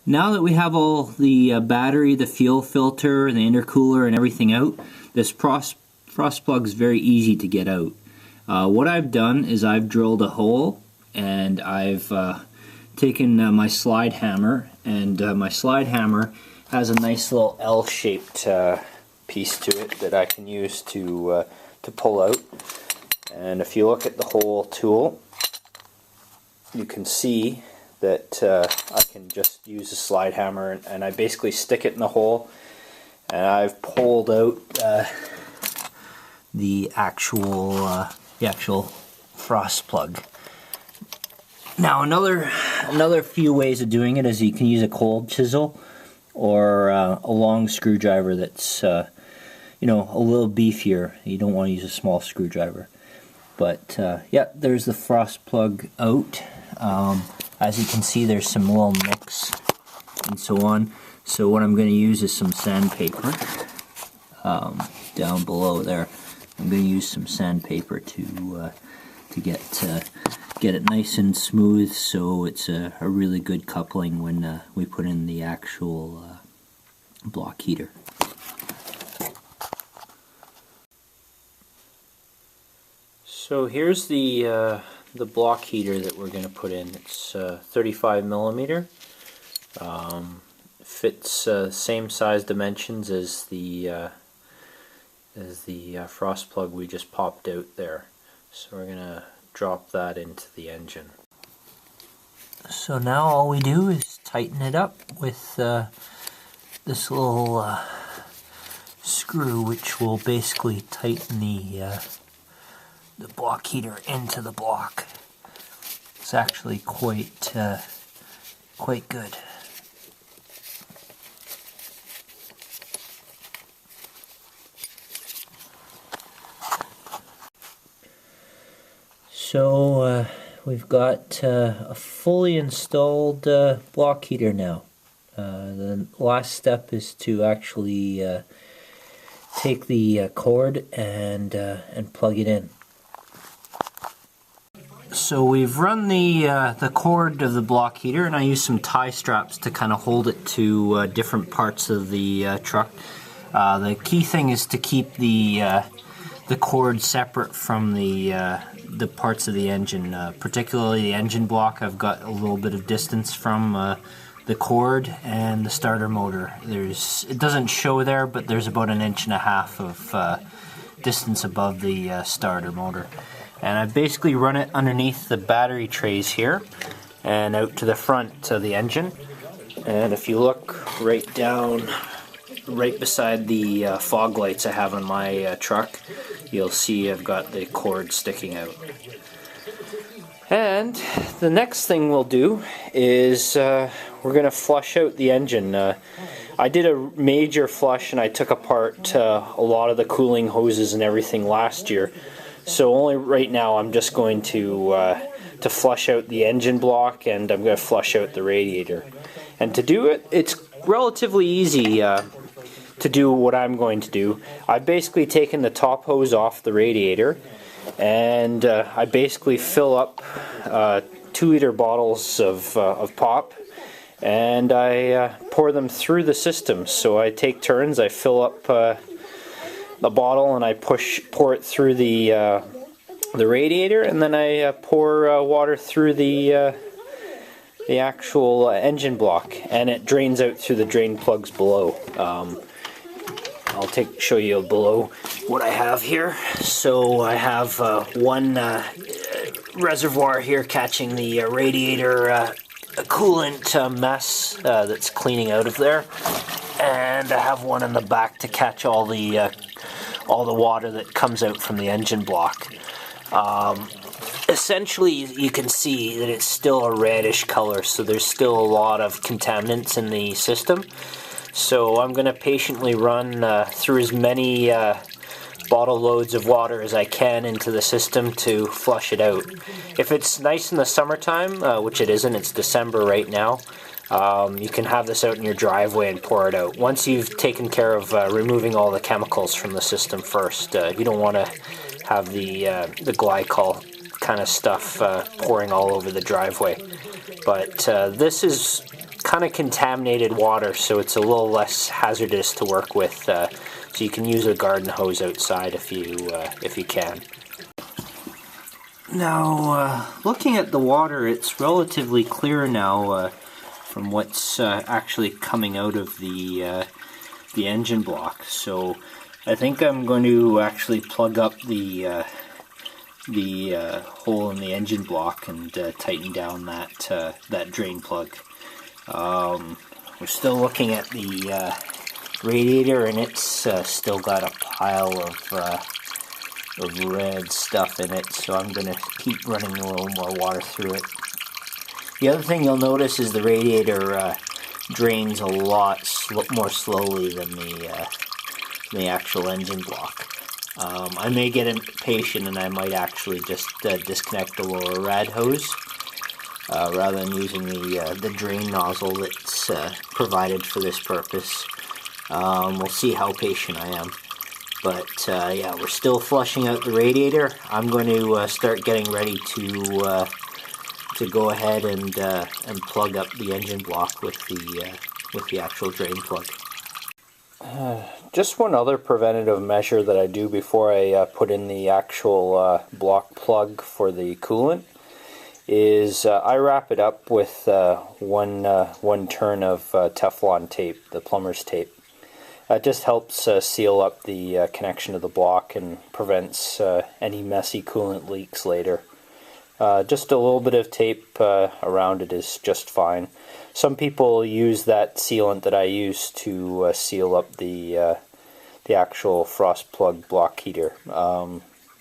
Now that we have all the battery, the fuel filter, the intercooler and everything out, this frost plug is very easy to get out. What I've done is I've drilled a hole, and I've taken my slide hammer, and my slide hammer has a nice little L-shaped piece to it that I can use to pull out. And if you look at the whole tool, you can see that I can just use a slide hammer, and I basically stick it in the hole, and I've pulled out the actual frost plug. Now another few ways of doing it is you can use a cold chisel or a long screwdriver that's a little beefier. You don't want to use a small screwdriver. But yeah, there's the frost plug out. As you can see, there's some little nicks and so on. So what I'm going to use is some sandpaper down below there. I'm going to use some sandpaper to get it nice and smooth, so it's a really good coupling when we put in the actual block heater. So here's the block heater that we're going to put in. It's 35 millimeter. Fits same size dimensions as the frost plug we just popped out there. So we're going to drop that into the engine. So now all we do is tighten it up with this little screw, which will basically tighten the block heater into the block. It's actually quite good. So we've got a fully installed block heater now. The last step is to actually take the cord and plug it in. So we've run the cord of the block heater, and I use some tie straps to kind of hold it to different parts of the truck. The key thing is to keep the cord separate from the parts of the engine, particularly the engine block. I've got a little bit of distance from the cord and the starter motor. It doesn't show there, but there's about 1.5 inches of distance above the starter motor. And I basically run it underneath the battery trays here and out to the front of the engine. And if you look right down, right beside the fog lights I have on my truck, you'll see I've got the cord sticking out. And the next thing we'll do is we're going to flush out the engine. I did a major flush, and I took apart a lot of the cooling hoses and everything last year. So only right now I'm just going to flush out the engine block, and I'm going to flush out the radiator. And to do it, it's relatively easy to do what I'm going to do. I've basically taken the top hose off the radiator, and I basically fill up 2-liter bottles of pop, and I pour them through the system. So I take turns, I fill up the bottle, and I pour it through the radiator, and then I pour water through the actual engine block, and it drains out through the drain plugs below. I'll show you below what I have here. So I have one reservoir here catching the radiator coolant mess that's cleaning out of there, and I have one in the back to catch all the water that comes out from the engine block. Essentially, you can see that it's still a reddish color, so there's still a lot of contaminants in the system. So I'm going to patiently run through as many bottle loads of water as I can into the system to flush it out. If it's nice in the summertime, which it isn't, it's December right now, you can have this out in your driveway and pour it out. Once you've taken care of removing all the chemicals from the system first, you don't want to have the glycol kind of stuff pouring all over the driveway. But this is kind of contaminated water, so it's a little less hazardous to work with. So you can use a garden hose outside if you can. Now, looking at the water, it's relatively clear now from what's actually coming out of the engine block. So I think I'm going to actually plug up the hole in the engine block and tighten down that drain plug. We're still looking at the radiator, and it's still got a pile of red stuff in it, so I'm going to keep running a little more water through it. The other thing you'll notice is the radiator drains a lot more slowly than the actual engine block. I may get impatient and I might actually just disconnect the lower rad hose rather than using the drain nozzle that's provided for this purpose. We'll see how patient I am. But yeah, we're still flushing out the radiator. I'm going to start getting ready to go ahead and plug up the engine block with the actual drain plug. Just one other preventative measure that I do before I put in the actual block plug for the coolant is I wrap it up with one turn of Teflon tape, the plumber's tape. That just helps seal up the connection to the block and prevents any messy coolant leaks later. Just a little bit of tape around it is just fine. Some people use that sealant that I use to seal up the actual frost plug block heater.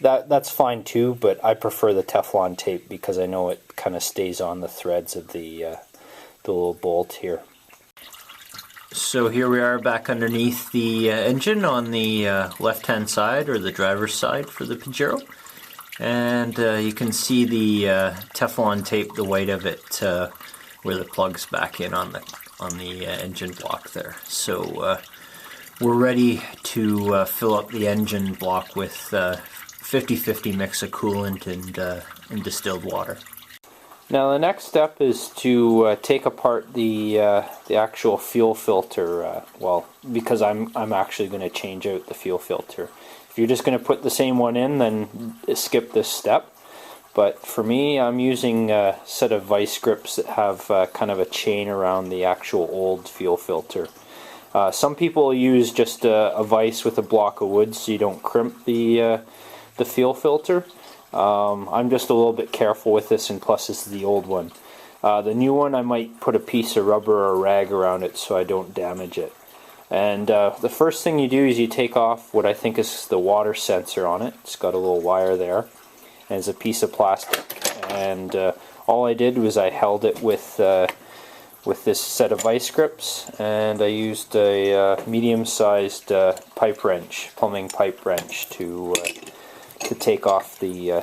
That's fine too, but I prefer the Teflon tape because I know it kind of stays on the threads of the little bolt here. So here we are back underneath the engine on the left-hand side, or the driver's side for the Pajero. And you can see the Teflon tape, the white of it, where the plug's back in on the engine block there. So we're ready to fill up the engine block with 50-50 mix of coolant and distilled water. Now the next step is to take apart the actual fuel filter. Well, because I'm actually going to change out the fuel filter. If you're just going to put the same one in, then skip this step. But for me, I'm using a set of vice grips that have kind of a chain around the actual old fuel filter. Some people use just a vise with a block of wood so you don't crimp the fuel filter. I'm just a little bit careful with this, and plus this is the old one. The new one, I might put a piece of rubber or a rag around it so I don't damage it. And the first thing you do is you take off what I think is the water sensor on it. It's got a little wire there, and it's a piece of plastic. And all I did was I held it with this set of vice grips, and I used a medium-sized pipe wrench, plumbing pipe wrench, to take off the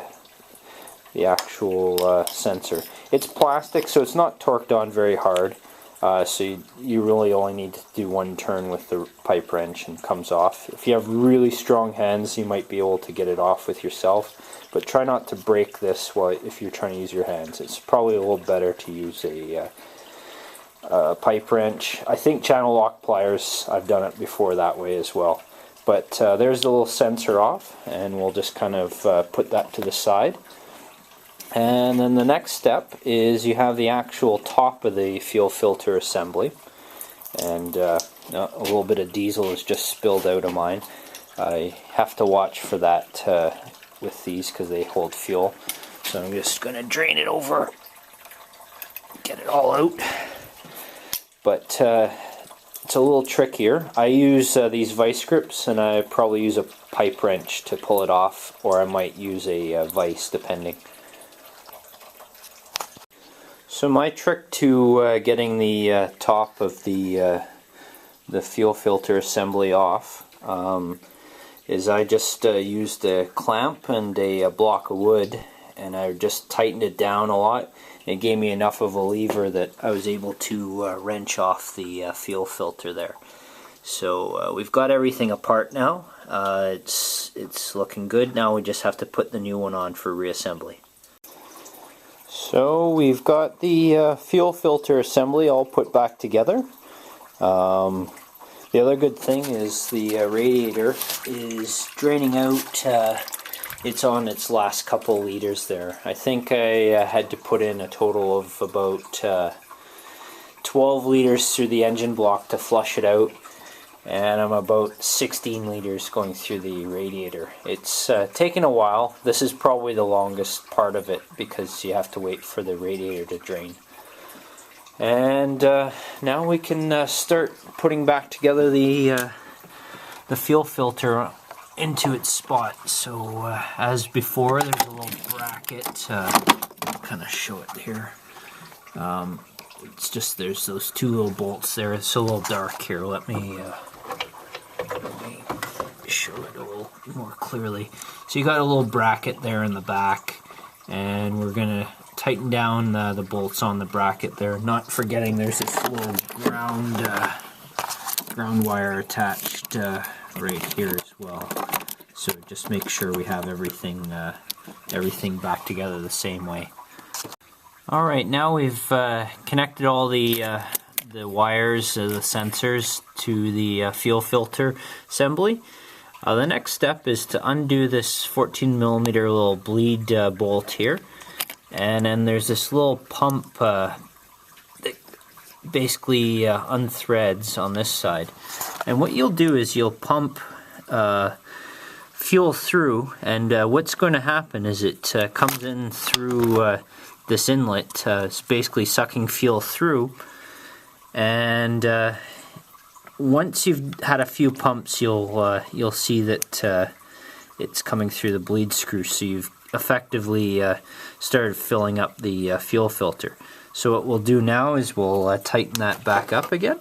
actual sensor. It's plastic, so it's not torqued on very hard. So you really only need to do one turn with the pipe wrench and it comes off. If you have really strong hands, you might be able to get it off with yourself, but try not to break this if you're trying to use your hands. It's probably a little better to use a pipe wrench. I think channel lock pliers, I've done it before that way as well. But there's the little sensor off, and we'll just kind of put that to the side. And then the next step is you have the actual top of the fuel filter assembly. And a little bit of diesel is just spilled out of mine. I have to watch for that with these because they hold fuel. So I'm just going to drain it over, get it all out. But it's a little trickier. I use these vice grips, and I probably use a pipe wrench to pull it off, or I might use a vise depending. So my trick to getting the top of the fuel filter assembly off is I just used a clamp and a block of wood, and I just tightened it down a lot. It gave me enough of a lever that I was able to wrench off the fuel filter there. So we've got everything apart now. It's looking good. Now we just have to put the new one on for reassembly. So we've got the fuel filter assembly all put back together. The other good thing is the radiator is draining out. It's on its last couple liters there. I think I had to put in a total of about 12 liters through the engine block to flush it out, and I'm about 16 liters going through the radiator. It's taken a while. This is probably the longest part of it because you have to wait for the radiator to drain. And now we can start putting back together the fuel filter into its spot. So as before, there's a little bracket. I'll kind of show it here. It's just there's those two little bolts there. It's a little dark here. Let me show it a little more clearly. So you got a little bracket there in the back, and we're gonna tighten down the bolts on the bracket there. Not forgetting there's this little ground wire attached right here as well. So just make sure we have everything back together the same way. Alright, now we've connected all the wires, the sensors to the fuel filter assembly. The next step is to undo this 14mm little bleed bolt here. And then there's this little pump that basically unthreads on this side. And what you'll do is you'll pump fuel through, and what's going to happen is it comes in through this inlet. It's basically sucking fuel through, and once you've had a few pumps, you'll see that it's coming through the bleed screw, so you've effectively started filling up the fuel filter. So what we'll do now is we'll tighten that back up again.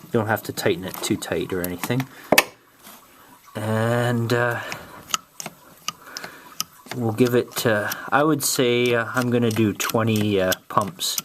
You don't have to tighten it too tight or anything. And we'll give it, I would say I'm going to do 20 pumps.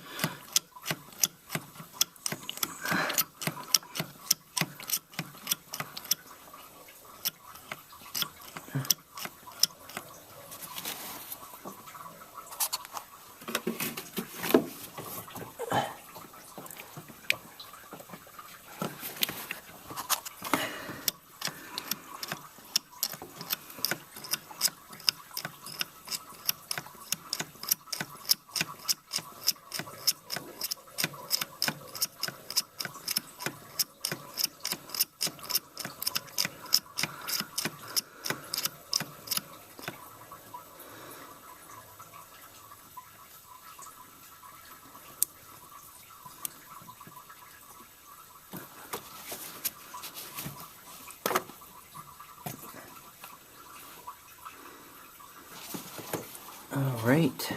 Alright,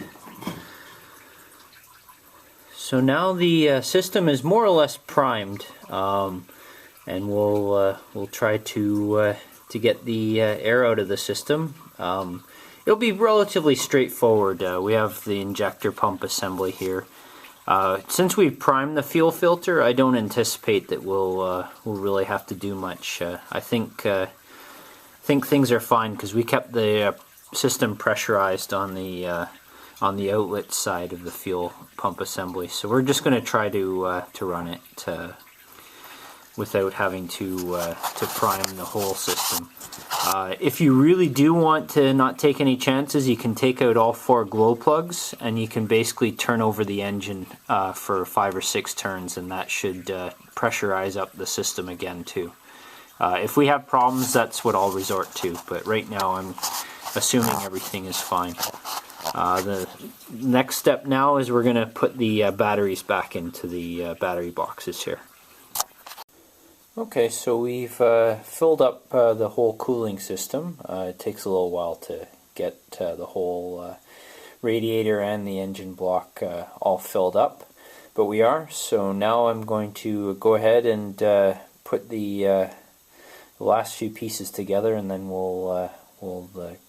so now the system is more or less primed, and we'll try to get the air out of the system. It'll be relatively straightforward. We have the injector pump assembly here. Since we've primed the fuel filter, I don't anticipate that we'll really have to do much. I think things are fine because we kept the system pressurized on the outlet side of the fuel pump assembly. So we're just going to try to run it without having to prime the whole system. If you really do want to not take any chances, you can take out all 4 glow plugs and you can basically turn over the engine for 5 or 6 turns, and that should pressurize up the system again too. If we have problems, that's what I'll resort to, but right now I'm assuming everything is fine. The next step now is we're going to put the batteries back into the battery boxes here. Okay, so we've filled up the whole cooling system. It takes a little while to get the whole radiator and the engine block all filled up, but we are. So now I'm going to go ahead and put the last few pieces together, and then we'll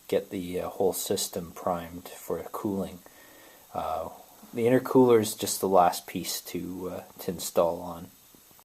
get the whole system primed for cooling. The intercooler is just the last piece to install on.